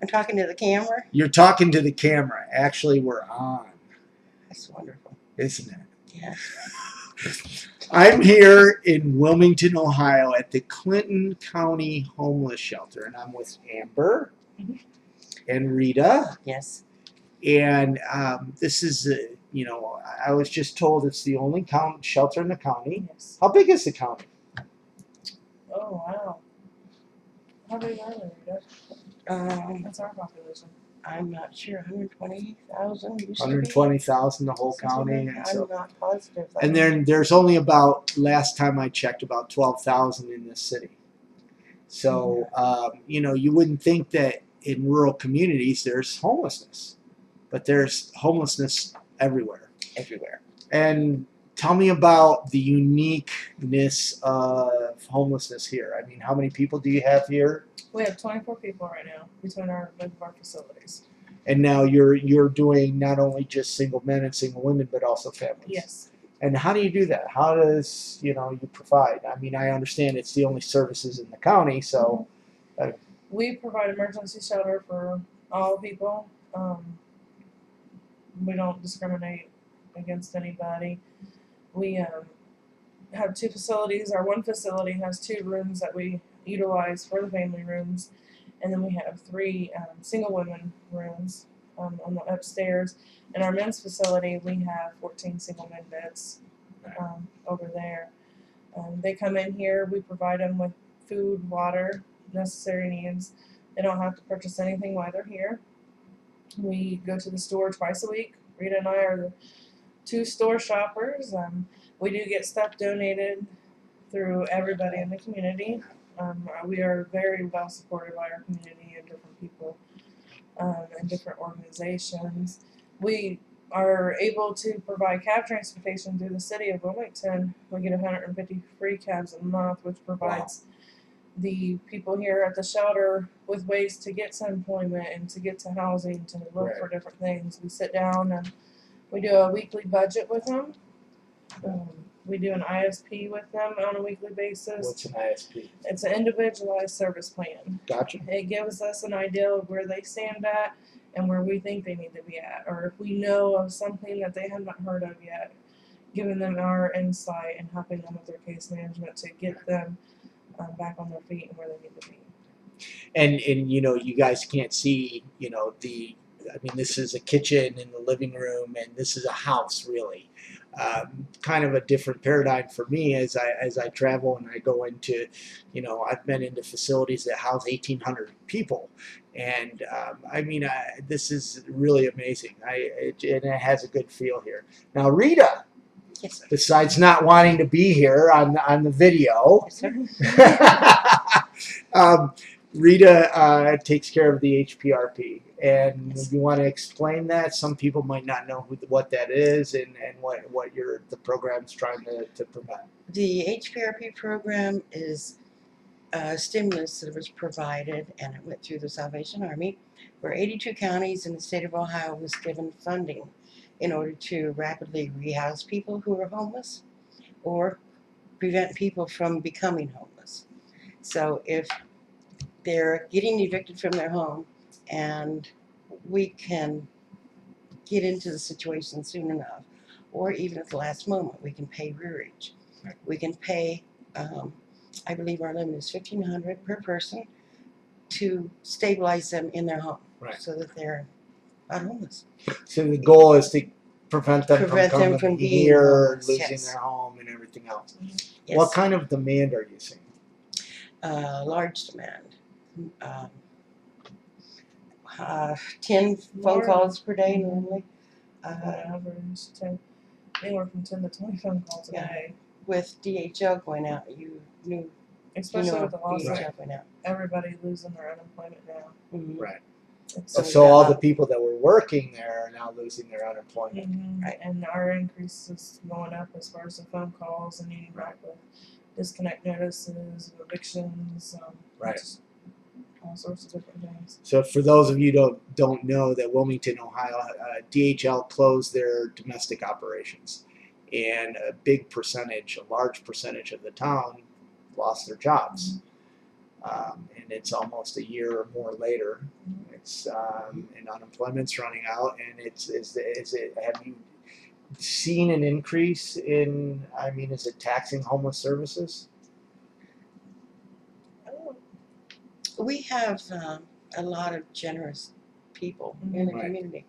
I'm talking to the camera. You're talking to the camera. Actually, we're on. That's wonderful. Isn't it? Yes. I'm here in Wilmington, Ohio at the Clinton County Homeless Shelter, and I'm with Amber and Rita. Yes. And this is, I was just told it's the only shelter in the county. Yes. How big is the county? Oh, wow. How big are they, Rita? That's our population. I'm not sure. 120,000 used to be. 120,000, the whole county. And, I'm not positive. and then there's only about, last time I checked, about 12,000 in this city. So, you wouldn't think that in rural communities there's homelessness, but there's homelessness everywhere. Everywhere. And tell me about the uniqueness of homelessness here. I mean, how many people do you have here? We have 24 people right now between both of our facilities. And now you're doing not only just single men and single women, but also families. Yes. And how do you do that? How does you provide? I mean, I understand it's the only services in the county, so. We provide emergency shelter for all people. We don't discriminate against anybody. We have two facilities. Our one facility has 2 rooms that we utilize for the family rooms, and then we have 3 single women rooms on the upstairs. In our men's facility, we have 14 single men beds over there. They come in here. We provide them with food, water, necessary needs. They don't have to purchase anything while they're here. We go to the store twice a week. Rita and I are the 2 store shoppers. We do get stuff donated through everybody in the community. We are very well supported by our community and different people and different organizations. We are able to provide cab transportation through the city of Wilmington. We get 150 free cabs a month, which provides the people here at the shelter with ways to get to employment and to get to housing, to look for different things. We sit down and we do a weekly budget with them. We do an ISP with them on a weekly basis. What's an ISP? It's an individualized service plan. Gotcha. It gives us an idea of where they stand at and where we think they need to be at, or if we know of something that they have not heard of yet, giving them our insight and helping them with their case management to get them back on their feet and where they need to be. And you guys can't see, this is a kitchen in the living room, and this is a house, really. Kind of a different paradigm for me as I travel and I go into, I've been into facilities that house 1,800 people, and this is really amazing. And it has a good feel here. Now, Rita, Yes, sir. besides not wanting to be here on the video, Yes, sir. Rita takes care of the HPRP, and you want to explain that? Some people might not know what that is and what the program's trying to prevent. The HPRP program is a stimulus that was provided, and it went through the Salvation Army, where 82 counties in the state of Ohio was given funding in order to rapidly rehouse people who are homeless or prevent people from becoming homeless. So if they're getting evicted from their home and we can get into the situation soon enough, or even at the last moment, we can pay rearage. We can pay, I believe our limit is $1,500 per person to stabilize them in their home, so that they're not homeless. So the goal is to prevent them from coming from being here, homeless, losing their home, and everything else. Yes. What kind of demand are you seeing? Large demand. 10 phone calls per day normally. On average, anywhere from 10 to 20 phone calls a day. With DHL going out, you knew. Especially with the loss of DHL going out. everybody losing their unemployment now. Mm-hmm. Right. So all the people that were working there are now losing their unemployment. Right. And our increase is going up as far as the phone calls and needing help with disconnect notices, evictions, all sorts of different things. So for those of you who don't know, that Wilmington, Ohio, DHL closed their domestic operations, and a large percentage of the town lost their jobs. and it's almost a year or more later. It's and unemployment's running out, and is it have you seen an increase in? I mean, is it taxing homeless services? Oh, We have a lot of generous people in the Right. community.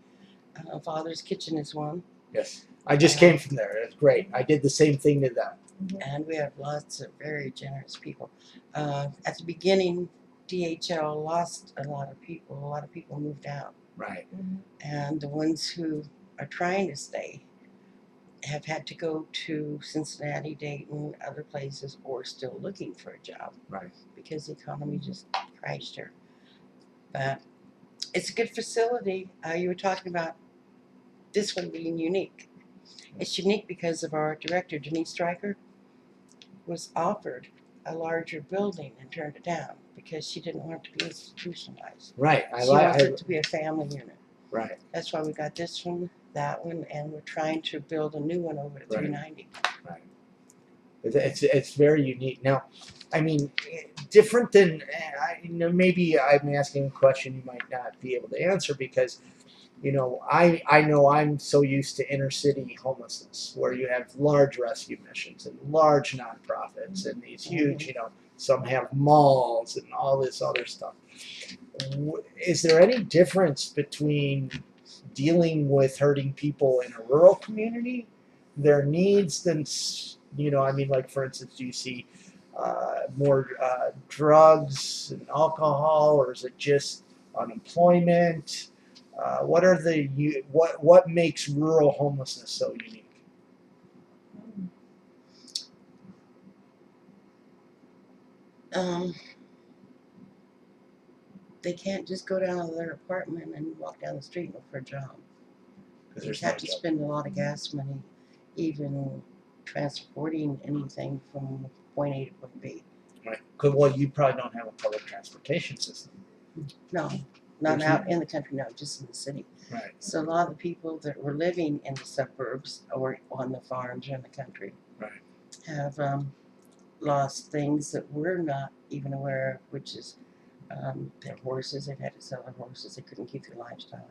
Father's Kitchen is one, Yes, I just came from there. It's great. I did the same thing to them. and we have lots of very generous people. At the beginning, DHL lost a lot of people. A lot of people moved out, Right. and the ones who are trying to stay have had to go to Cincinnati, Dayton, other places, or still looking for a job. Right. Because the economy just crashed here. But it's a good facility. You were talking about this one being unique. It's unique because of our director, Denise Stryker, was offered a larger building and turned it down because she didn't want it to be institutionalized. Right. She wants it to be a family unit. Right. That's why we got this one, that one, and we're trying to build a new one over at Right. 390. Right. It's very unique. Now, I mean, different than maybe I'm asking a question you might not be able to answer because, I know I'm so used to inner city homelessness where you have large rescue missions and large nonprofits and these huge, some have malls and all this other stuff. Is there any difference between dealing with hurting people in a rural community, their needs, than I mean, like for instance, do you see more drugs and alcohol, or is it just unemployment? What are what makes rural homelessness so unique? Um, they can't just go down to their apartment and walk down the street and look for a job. Because You there's have no to job. spend a lot of gas money, even transporting anything from point A to point B. Right. Well, you probably don't have a public transportation system. No, not There's out in the country, no, just in the city. Right. So a lot of the people that were living in the suburbs or on the farms or in the country Right. have lost things that we're not even aware of, which is their horses. They've had to sell their horses. They couldn't keep their livestock.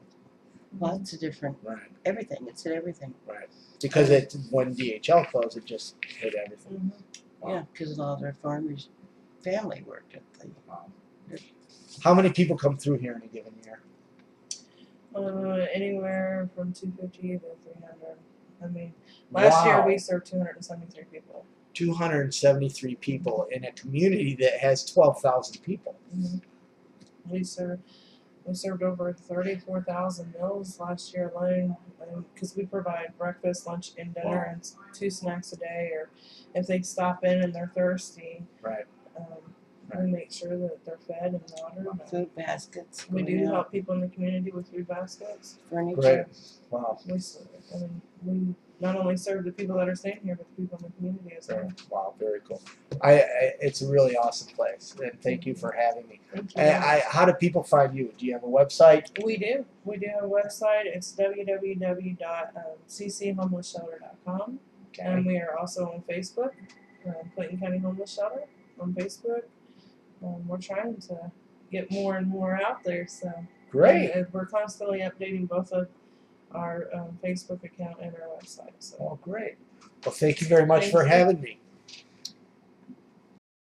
Lots of different, Right. everything. It's hit everything. Right. Because when DHL closed, it just hit everything. Wow. Yeah, because a lot of their farmers' family worked at the. Wow. How many people come through here in a given year? Anywhere from 250 to 300. I mean, last year we served 273 people. 273 people in a community that has 12,000 people. We served over 34,000 meals last year alone, because we provide breakfast, lunch, and dinner, and 2 snacks a day. Or if they stop in and they're thirsty, Right. we make sure that they're fed and watered. Food baskets. We do going out, help people in the community with food baskets. furniture. Great. Wow. We not only serve the people that are staying here, but the people in the community as well. Wow. Very cool. It's a really awesome place, and thank you for having me. Thank you. How do people find you? Do you have a website? We do. We do have a website. It's www.cchomelessshelter.com. And we are also on Facebook, Clayton County Homeless Shelter on Facebook. We're trying to get more and more out there. So Great. and we're constantly updating both of our Facebook account and our website. So Oh, great. Well, thank you very much Thank for you. having me.